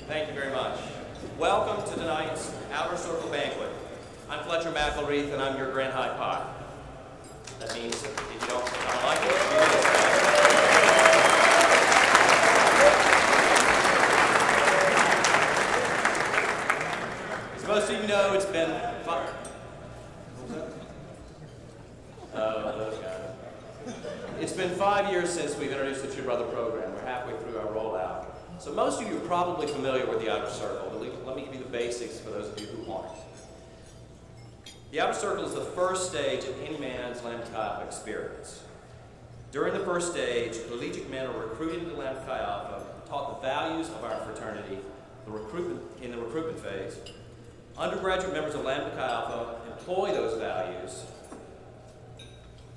Thank you very much. Welcome to tonight's Outer Circle Banquet. I'm Fletcher McElreath, and I'm your Grand High Pie. That means if you don't like it, as most of you know, it's been those guys. It's been 5 years since we've introduced the Two Brother program. We're halfway through our rollout. So most of you are probably familiar with the Outer Circle, but let me give you the basics for those of you who aren't. The Outer Circle is the first stage of any man's Lambda Chi Alpha experience. During the first stage, collegiate men are recruited into Lambda Chi Alpha, taught the values of our fraternity in the recruitment phase. Undergraduate members of Lambda Chi Alpha employ those values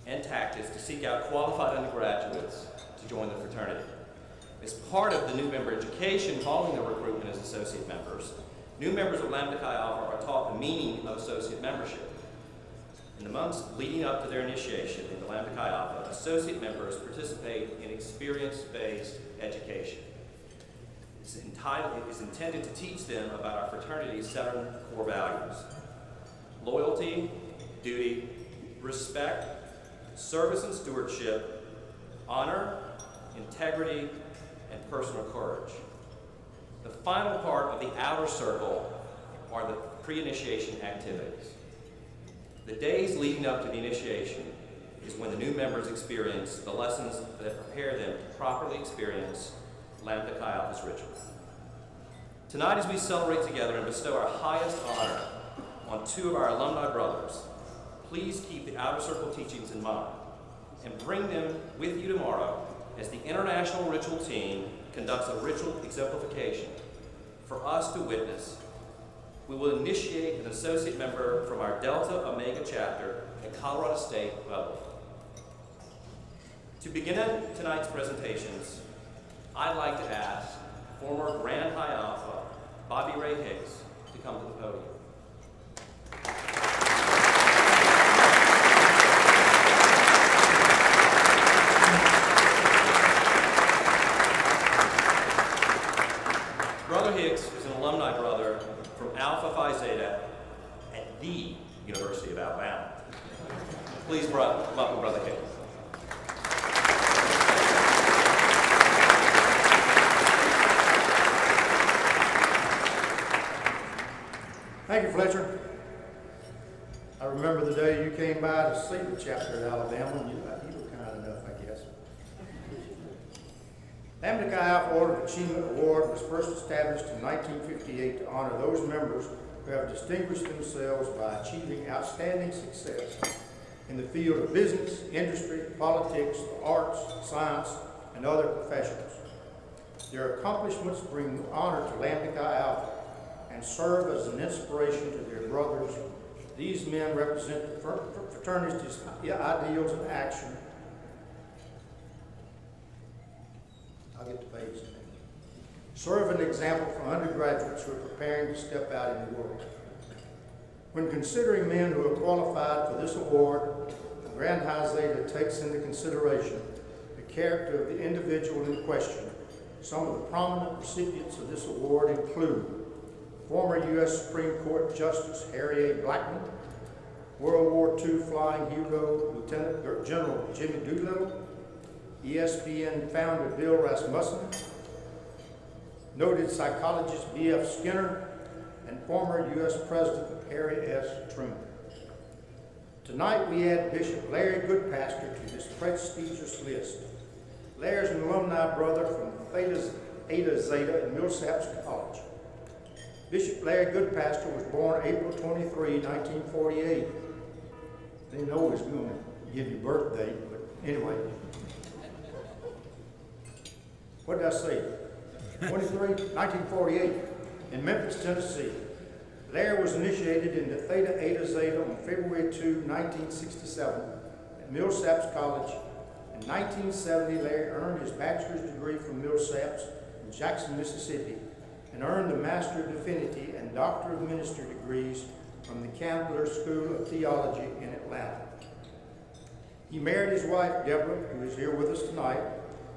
and tactics to seek out qualified undergraduates to join the fraternity. As part of the new member education following their recruitment as associate members, new members of Lambda Chi Alpha are taught the meaning of associate membership. In the months leading up to their initiation into Lambda Chi Alpha, associate members participate in experience-based education. It is intended to teach them about our fraternity's 7 core values: loyalty, duty, respect, service and stewardship, honor, integrity, and personal courage. The final part of the Outer Circle are the pre-initiation activities. The days leading up to the initiation is when the new members experience the lessons that prepare them to properly experience Lambda Chi Alpha's ritual. Tonight, as we celebrate together and bestow our highest honor on 2 of our alumni brothers, please keep the Outer Circle teachings in mind and bring them with you tomorrow as the International Ritual Team conducts a ritual exemplification for us to witness. We will initiate an associate member from our Delta Omega chapter at Colorado State level. To begin tonight's presentations, I'd like to ask former Grand High Alpha Bobby Ray Hicks to come to the podium. Brother Hicks is an alumni brother from Alpha Phi Zeta at the University of Alabama. Please welcome Brother Hicks. Thank you, Fletcher. I remember the day you came by to see the chapter at Alabama, and you were kind enough, I guess. Lambda Chi Alpha Order of Achievement Award was first established in 1958 to honor those members who have distinguished themselves by achieving outstanding success in the field of business, industry, politics, the arts, science, and other professions. Their accomplishments bring honor to Lambda Chi Alpha and serve as an inspiration to their brothers. These men represent the fraternity's ideals in action. I'll get the page. Serve an example for undergraduates who are preparing to step out in the world. When considering men who are qualified for this award, Grand High Zeta takes into consideration the character of the individual in question. Some of the prominent recipients of this award include former U.S. Supreme Court Justice Harry A. Blackmun, World War II flying hero Lieutenant General Jimmy Doolittle, ESPN founder Bill Rasmussen, noted psychologist B.F. Skinner, and former U.S. President Harry S. Truman. Tonight we add Bishop Larry Goodpaster to this prestigious list. Larry's an alumni brother from Theta Eta Zeta at Millsaps College. Bishop Larry Goodpaster was born April 23, 1948. They know he's going to give you birth date, but anyway. What did I say? 1948, in Memphis, Tennessee. Larry was initiated into Theta Eta Zeta on February 2, 1967 at Millsaps College. In 1970, Larry earned his bachelor's degree from Millsaps in Jackson, Mississippi, and earned the Master of Divinity and Doctor of Ministry degrees from the Candler School of Theology in Atlanta. He married his wife, Deborah, who is here with us tonight,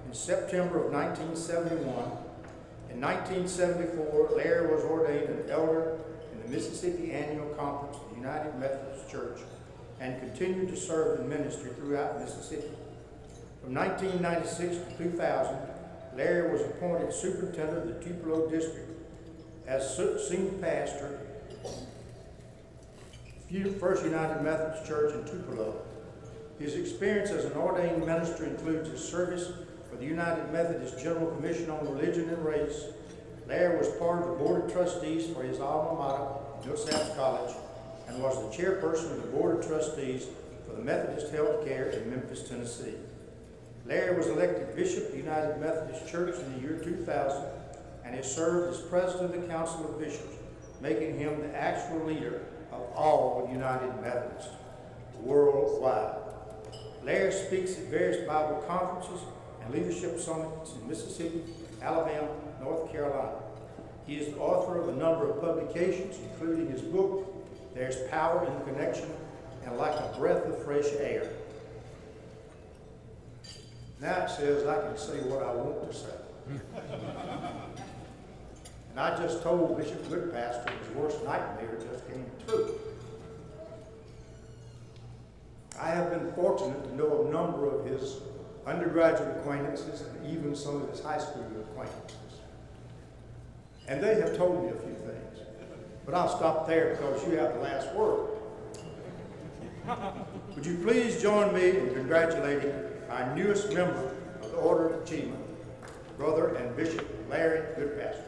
in September of 1971. In 1974, Larry was ordained an elder in the Mississippi Annual Conference of the United Methodist Church and continued to serve in ministry throughout Mississippi. From 1996 to 2000, Larry was appointed superintendent of the Tupelo District as senior pastor of First United Methodist Church in Tupelo. His experience as an ordained minister includes his service for the United Methodist General Commission on Religion and Race. Larry was part of the Board of Trustees for his alma mater, Millsaps College, and was the chairperson of the Board of Trustees for the Methodist Healthcare in Memphis, Tennessee. Larry was elected Bishop of the United Methodist Church in the year 2000 and has served as President of the Council of Bishops, making him the actual leader of all United Methodists worldwide. Larry speaks at various Bible conferences and leadership summits in Mississippi, Alabama, North Carolina. He is the author of a number of publications, including his book, There's Power in the Connection and Like a Breath of Fresh Air. Now it says I can say what I want to say. And I just told Bishop Goodpaster his worst nightmare just came true. I have been fortunate to know a number of his undergraduate acquaintances and even some of his high school acquaintances. And they have told me a few things. But I'll stop there because you have the last word. Would you please join me in congratulating our newest member of the Order of Achievement, Brother and Bishop Larry Goodpaster.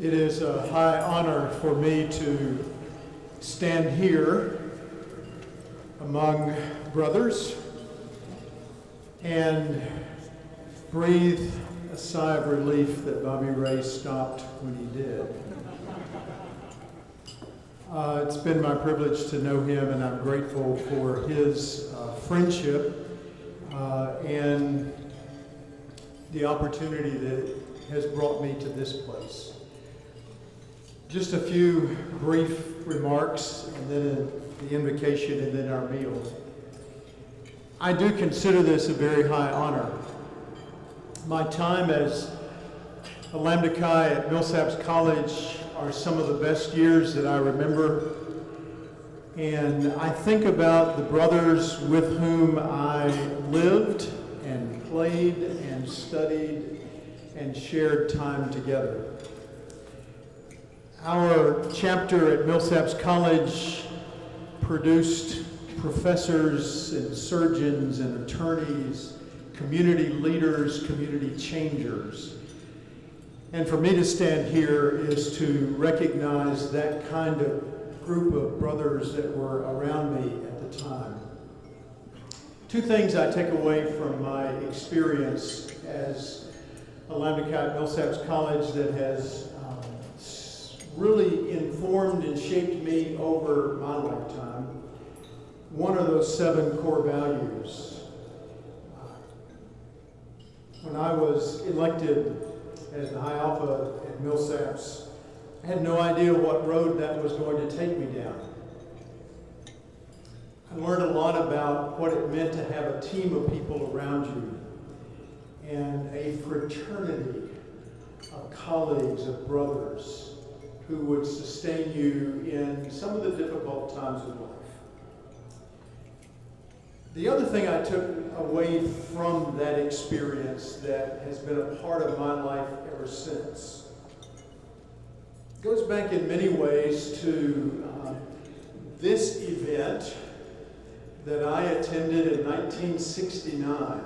It is a high honor for me to stand here among brothers and breathe a sigh of relief that Bobby Ray stopped when he did. It's been my privilege to know him, and I'm grateful for his friendship and the opportunity that has brought me to this place. Just a few brief remarks, and then the invocation, and then our meal. I do consider this a very high honor. My time as a Lambda Chi at Millsaps College are some of the best years that I remember. And I think about the brothers with whom I lived and played and studied and shared time together. Our chapter at Millsaps College produced professors and surgeons and attorneys, community leaders, community changers. And for me to stand here is to recognize that kind of group of brothers that were around me at the time. Two things I take away from my experience as a Lambda Chi at Millsaps College that has really informed and shaped me over my lifetime. One of those 7 core values. When I was elected as the High Alpha at Millsaps, I had no idea what road that was going to take me down. I learned a lot about what it meant to have a team of people around you and a fraternity of colleagues, of brothers, who would sustain you in some of the difficult times of life. The other thing I took away from that experience that has been a part of my life ever since goes back in many ways to this event that I attended in 1969.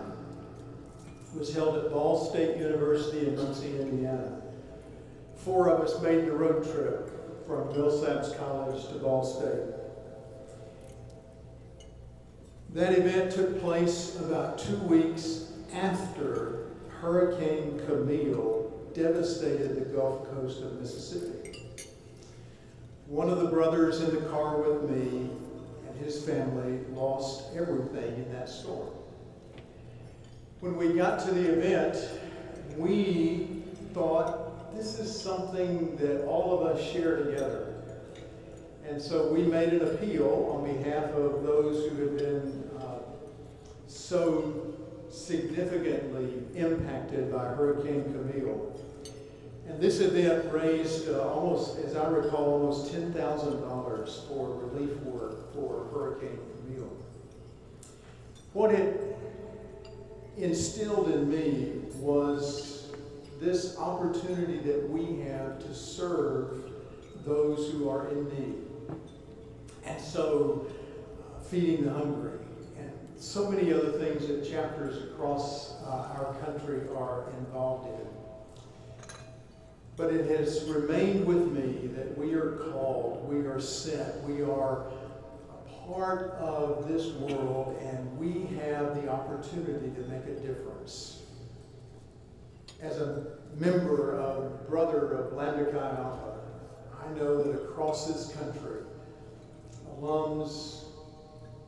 It was held at Ball State University in Muncie, Indiana. 4 of us made the road trip from Millsaps College to Ball State. That event took place about 2 weeks after Hurricane Camille devastated the Gulf Coast of Mississippi. One of the brothers in the car with me and his family lost everything in that storm. When we got to the event, we thought this is something that all of us share together. And so we made an appeal on behalf of those who had been so significantly impacted by Hurricane Camille. And this event raised almost, as I recall, almost $10,000 for relief work for Hurricane Camille. What it instilled in me was this opportunity that we have to serve those who are in need. And so, feeding the hungry, and so many other things that chapters across our country are involved in. But it has remained with me that we are called, we are sent, we are a part of this world, and we have the opportunity to make a difference. As a member, brother of Lambda Chi Alpha, I know that across this country, alums,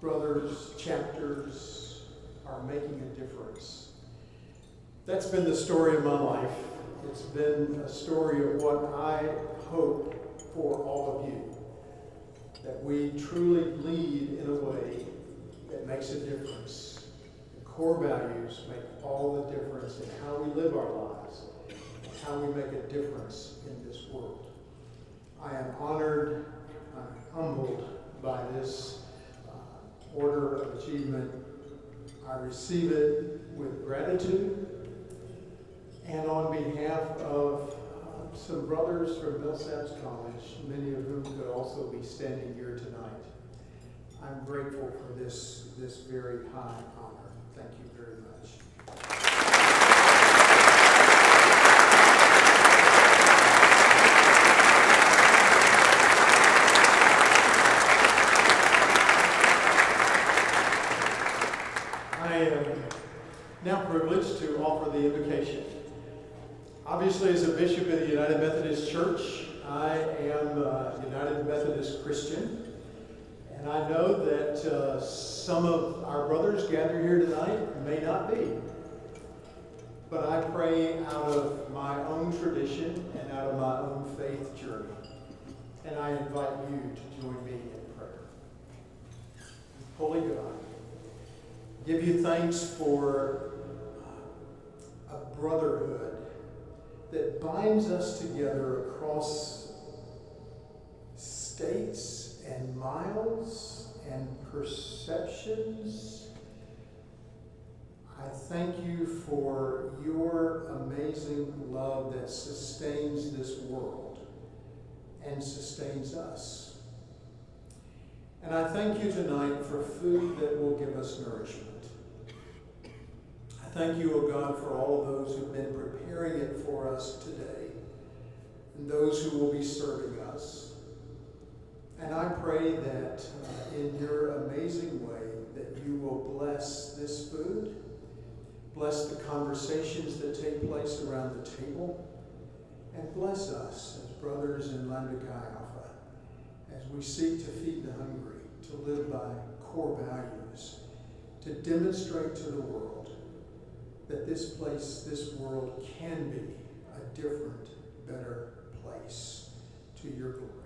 brothers, chapters are making a difference. That's been the story of my life. It's been a story of what I hope for all of you, that we truly lead in a way that makes a difference. The core values make all the difference in how we live our lives and how we make a difference in this world. I am honored, I'm humbled by this order of achievement. I receive it with gratitude. And on behalf of some brothers from Millsaps College, many of whom could also be standing here tonight, I'm grateful for this very high honor. Thank you very much. I am now privileged to offer the invocation. Obviously, as a bishop in the United Methodist Church, I am a United Methodist Christian. And I know that some of our brothers gathered here tonight may not be. But I pray out of my own tradition and out of my own faith journey. And I invite you to join me in prayer. Holy God, give you thanks for a brotherhood that binds us together across states and miles and perceptions. I thank you for your amazing love that sustains this world and sustains us. And I thank you tonight for food that will give us nourishment. I thank you, O God, for all of those who've been preparing it for us today and those who will be serving us. And I pray that in your amazing way that you will bless this food, bless the conversations that take place around the table, and bless us as brothers in Lambda Chi Alpha as we seek to feed the hungry, to live by core values, to demonstrate to the world that this place, this world can be a different, better place to your glory.